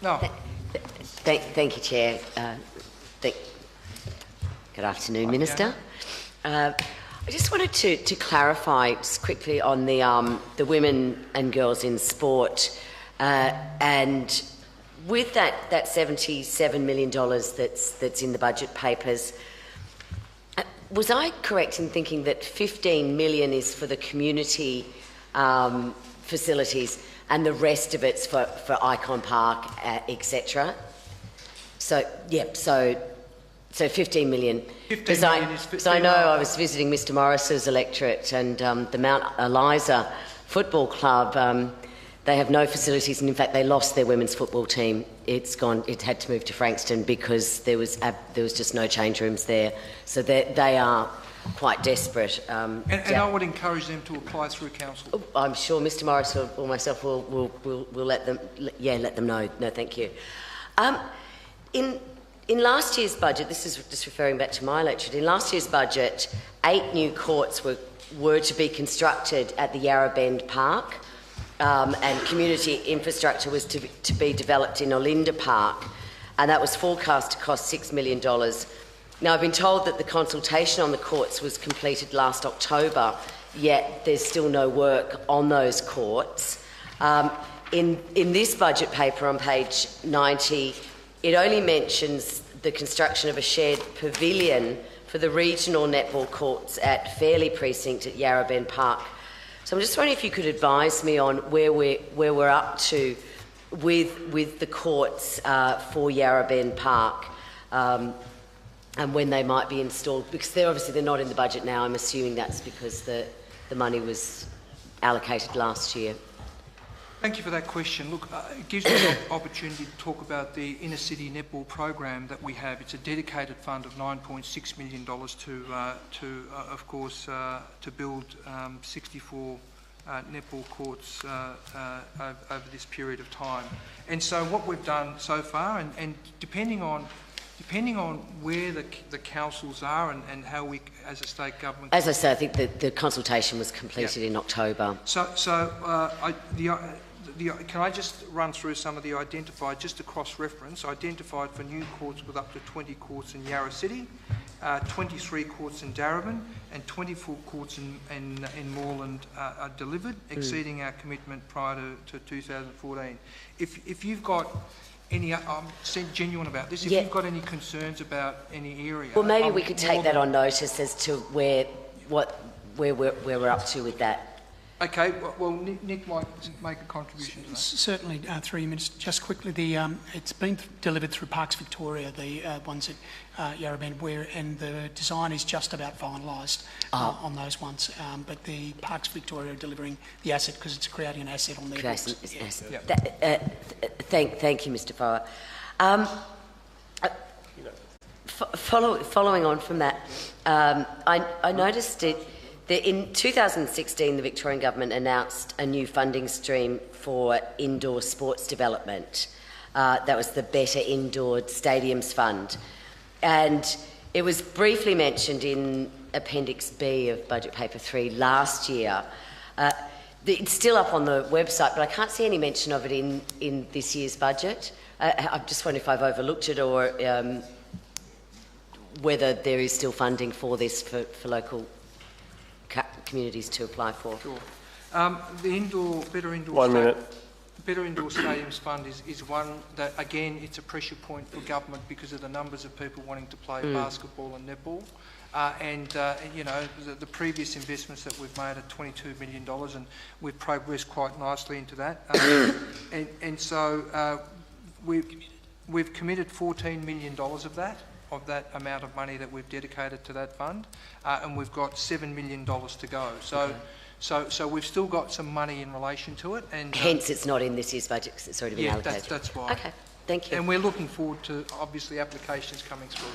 No. Thank you, Chair. Good afternoon, Minister. I just wanted to clarify just quickly on the women and girls in sport, and with that $77 million that's in the budget papers. Was I correct in thinking that $15 million is for the community facilities and the rest of it's for Icon Park, etc.? So, yep, so $15 million. Because I know I was visiting Mr Morris's electorate, and the Mount Eliza Football Club, they have no facilities, and in fact they lost their women's football team. It had to move to Frankston because there was just no change rooms there. So they are quite desperate. And I would encourage them to apply through council. I'm sure Mr Morris or myself will let them know. No, thank you. In last year's budget, this is just referring back to my electorate, in last year's budget, 8 new courts were to be constructed at the Yarra Bend Park, and community infrastructure was to be developed in Olinda Park, and that was forecast to cost $6 million. Now, I've been told that the consultation on the courts was completed last October, yet there's still no work on those courts. In this budget paper on page 90, it only mentions the construction of a shared pavilion for the regional netball courts at Fairley Precinct at Yarra Bend Park. So I'm just wondering if you could advise me on where we're up to with the courts for Yarra Bend Park, and when they might be installed, because they're not in the budget now. I'm assuming that's because the money was allocated last year. Thank you for that question. Look, it gives me an opportunity to talk about the inner city netball program that we have. It's a dedicated fund of $9.6 million to build 64 netball courts over this period of time. And so what we've done so far, and depending on where the councils are and how we, as a state government... As I say, I think the consultation was completed in October. Can I just run through some of the identified, just to cross-reference, identified for new courts with up to 20 courts in Yarra City, 23 courts in Darabin, and 24 courts in Moreland are delivered, exceeding our commitment prior to 2014. If you've got any, I'm genuine about this, if you've got any concerns about any area... Well, maybe we could take that on notice as to where we're up to with that. Okay, well, Nick might make a contribution to that. Certainly, 3 minutes. Just quickly, it's been delivered through Parks Victoria, the ones at Yarra Bend, and the design is just about finalised on those ones. But the Parks Victoria are delivering the asset because it's creating an asset on their books. Thank you, Mr Farrer. Following on from that, I noticed in 2016, the Victorian Government announced a new funding stream for indoor sports development. That was the Better Indoor Stadiums Fund. And it was briefly mentioned in Appendix B of Budget Paper 3 last year. It's still up on the website, but I can't see any mention of it in this year's budget. I just wonder if I've overlooked it, or whether there is still funding for this for local communities to apply for. Sure. The Better Indoor Stadiums Fund is one that, again, it's a pressure point for government because of the numbers of people wanting to play basketball and netball. The previous investments that we've made are $22 million, and we've progressed quite nicely into that. So we've committed $14 million of that amount of money that we've dedicated to that fund, and we've got $7 million to go. So we've still got some money in relation to it, and hence it's not in this year's budget because it's already been allocated. That's right. Okay, thank you. And we're looking forward to obviously applications coming through.